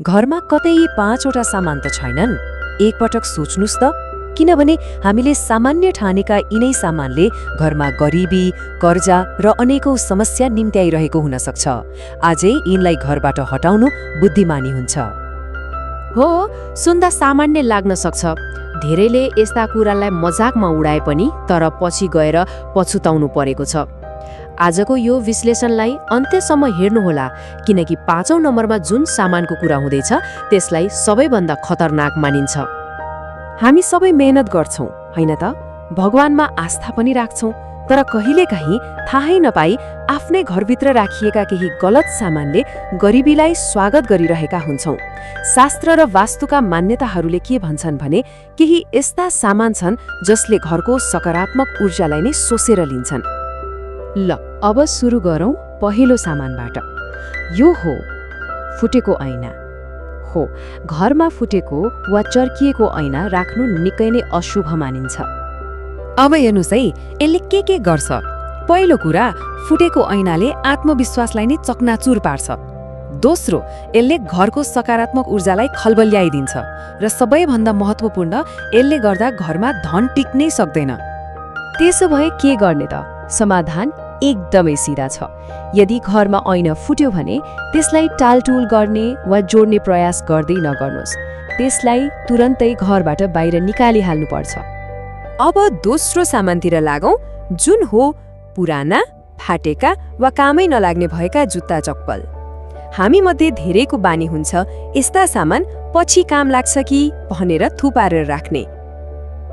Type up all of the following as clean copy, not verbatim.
घरमा कतै 5वटा सामान त छैनन्। एकपटक सोच्नुस् त, किनभने हामीले सामान्य ठानेका यिनै सामानले घरमा गरिबी, कर्जा र अनेकौं समस्या निम्त्याइरहेको हुन सक्छ। आजै यिनलाई घरबाट हटाउनु बुद्धिमानी हुन्छ। हो, सुन्दा सामान्य लाग्न सक्छ। धेरैले यस्ता कुरालाई मजाकमा उडाए पनि तर पछि गएर पछुताउनु परेको छ। आजको यो विश्लेषणलाई अन्त्यसम्म हेर्नुहोला, किनकि 5औं नम्बरमा जुन सामानको कुरा हुँदैछ त्यसलाई सबैभन्दा खतरनाक मानिन्छ। हामी सबै मेहनत गर्छौं, हैन त? भगवानमा आस्था पनि राख्छौं, तर कहिलेकाहीँ थाहै नपाई आफ्नै घरभित्र राखिएका केही गलत सामानले गरिबीलाई स्वागत गरिरहेका हुन्छौं। शास्त्र र वास्तुका मान्यताहरूले के भन्छन् भने केही यस्ता सामान छन् जसले घरको सकारात्मक ऊर्जालाई नै सोसेर लिन्छन्। ल, अब सुरु गरौँ पहिलो सामानबाट। यो हो फुटेको ऐना। हो, घरमा फुटेको वा चर्किएको ऐना राख्नु निकै नै अशुभ मानिन्छ। अब हेर्नुस् है, यसले के गर्छ। पहिलो कुरा, फुटेको ऐनाले आत्मविश्वासलाई नै चकनाचुर पार्छ। दोस्रो, यसले घरको सकारात्मक ऊर्जालाई खलबल्याइदिन्छ र सबैभन्दा महत्त्वपूर्ण, यसले गर्दा घरमा धन टिक्नै सक्दैन। त्यसो भए के गर्ने त? समाधान एकदमै सिधा छ। यदि घरमा ऐना फुट्यो भने त्यसलाई टालटुल गर्ने वा जोड्ने प्रयास गर्दै नगर्नुहोस्। त्यसलाई तुरन्तै घरबाट बाहिर निकालिहाल्नुपर्छ। अब दोस्रो सामानतिर लागौं, जुन हो पुराना, फाटेका वा कामै नलाग्ने भएका जुत्ता चप्पल। हामी मध्ये धेरैको बानी हुन्छ यस्ता सामान पछि काम लाग्छ कि भनेर थुपारेर राख्ने।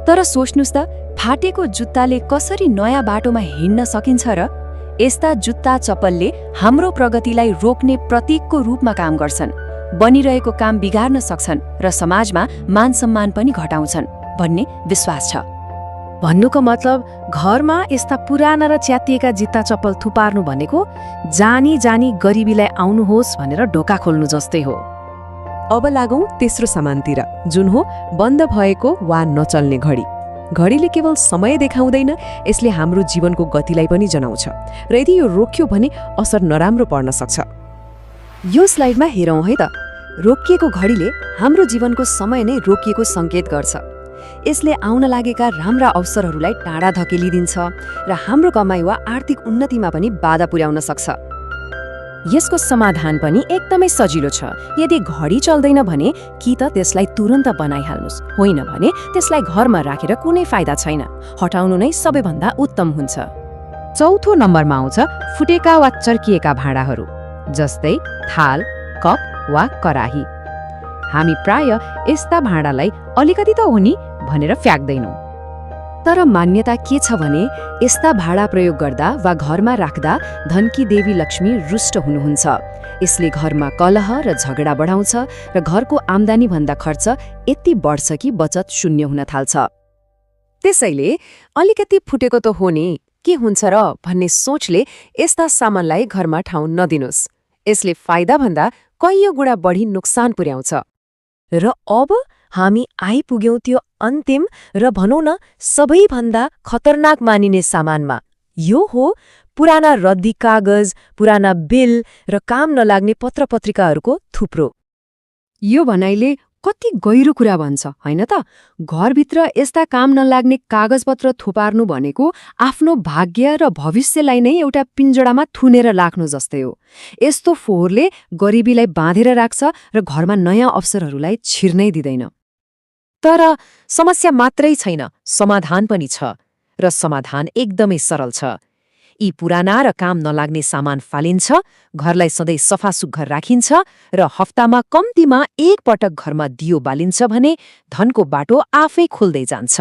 तर सोच्नुस् त, फाटेको जुत्ताले कसरी नयाँ बाटोमा हिँड्न सकिन्छ र? यस्ता जुत्ता चप्पलले हाम्रो प्रगतिलाई रोक्ने प्रतीकको रूपमा काम गर्छन्, बनिरहेको काम बिगार्न सक्छन् र समाजमा मान सम्मान पनि घटाउँछन् भन्ने विश्वास छ। भन्नुको मतलब घरमा यस्ता पुराना र च्यातिएका जुत्ता चप्पल थुपार्नु भनेको जानी जानी गरिबीलाई आउनुहोस् भनेर ढोका खोल्नु जस्तै हो। अब लागौं तेस्रो सामानतिर, जुन हो बन्द भएको वा नचल्ने घडी। घडीले केवल समय देखाउँदैन, यसले हाम्रो जीवनको गतिलाई पनि जनाउँछ र यदि यो रोक्यो भने असर नराम्रो पर्न सक्छ। यो स्लाइडमा हेरौँ है त। रोकिएको घडीले हाम्रो जीवनको समय नै रोकिएको सङ्केत गर्छ। यसले आउन लागेका राम्रा अवसरहरूलाई टाढा धकेलिदिन्छ र हाम्रो कमाइ वा आर्थिक उन्नतिमा पनि बाधा पुर्याउन सक्छ। यसको समाधान पनि एकदमै सजिलो छ। यदि घडी चल्दैन भने कि त त्यसलाई तुरन्त बनाइहाल्नुहोस्, होइन भने त्यसलाई घरमा राखेर कुनै फाइदा छैन। हटाउनु नै सबैभन्दा उत्तम हुन्छ। चौथो नम्बरमा आउँछ फुटेका वा चर्किएका भाँडाहरू, जस्तै थाल, कप वा कराही। हामी प्राय यस्ता भाँडालाई अलिकति त हो नि भनेर फ्याक्दैनौँ। तर मान्यता के छ भने यस्ता भाँडा प्रयोग गर्दा वा घरमा राख्दा धनकी देवी लक्ष्मी रुष्ट हुनुहुन्छ। यसले घरमा कलह र झगडा बढाउँछ र घरको आम्दानी भन्दा खर्च यति बढ्छ कि बचत शून्य हुन थाल्छ। त्यसैले अलिकति फुटेको त हो नि, के हुन्छ र भन्ने सोचले यस्ता सामानलाई घरमा ठाउँ नदिनुस्। यसले फाइदा भन्दा कैयौं गुणा बढी नोक्सान पुर्याउँछ। र अब हामी आइपुग्यौं त्यो अन्तिम र भनौं न सबैभन्दा खतरनाक मानिने सामानमा। यो हो पुराना रद्दी कागज, पुराना बिल र काम नलाग्ने पत्रपत्रिकाहरूको थुप्रो। यो भनाइले कति गहिरो कुरा भन्छ, हैन त? घरभित्र यस्ता काम नलाग्ने कागजपत्र थुपार्नु भनेको आफ्नो भाग्य र भविष्यलाई नै एउटा पिञ्जडामा थुनेर राख्नु जस्तै हो। यस्तो फोहोरले गरिबीलाई बाँधेर राख्छ र घरमा नयाँ अवसरहरूलाई छिर्नै दिँदैन। तर समस्या मात्रै छैन, समाधान पनि छ, र समाधान एकदमै सरल छ। यी पुराना र काम नलाग्ने सामान फालिन्छ, घरलाई सधैँ सफासुग्घर राखिन्छ र हप्तामा कम्तीमा एक पटक घरमा दियो बालिन्छ भने धनको बाटो आफै खुल्दै जान्छ।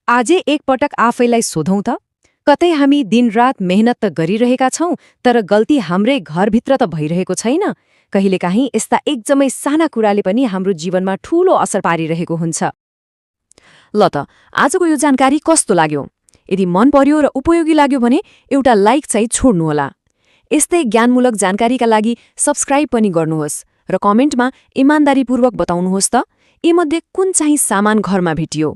आजै एकपटक आफैलाई सोधौं त, कतै हामी दिनरात मेहनत त गरिरहेका छौं तर गल्ती हाम्रै घरभित्र त भइरहेको छैन? कहिलेकाहीँ यस्ता एकदमै साना कुराले पनि हाम्रो जीवनमा ठूलो असर पारिरहेको हुन्छ। ल त, आजको यो जानकारी कस्तो लाग्यो? यदि मन पर्यो र उपयोगी लाग्यो भने एउटा लाइक चाहिँ छोड्नुहोला। यस्तै ज्ञानमूलक जानकारीका लागि सब्स्क्राइब पनि गर्नुहोस् र कमेन्टमा इमान्दारीपूर्वक बताउनुहोस् त, यीमध्ये कुन चाहिँ सामान घरमा भेटियो।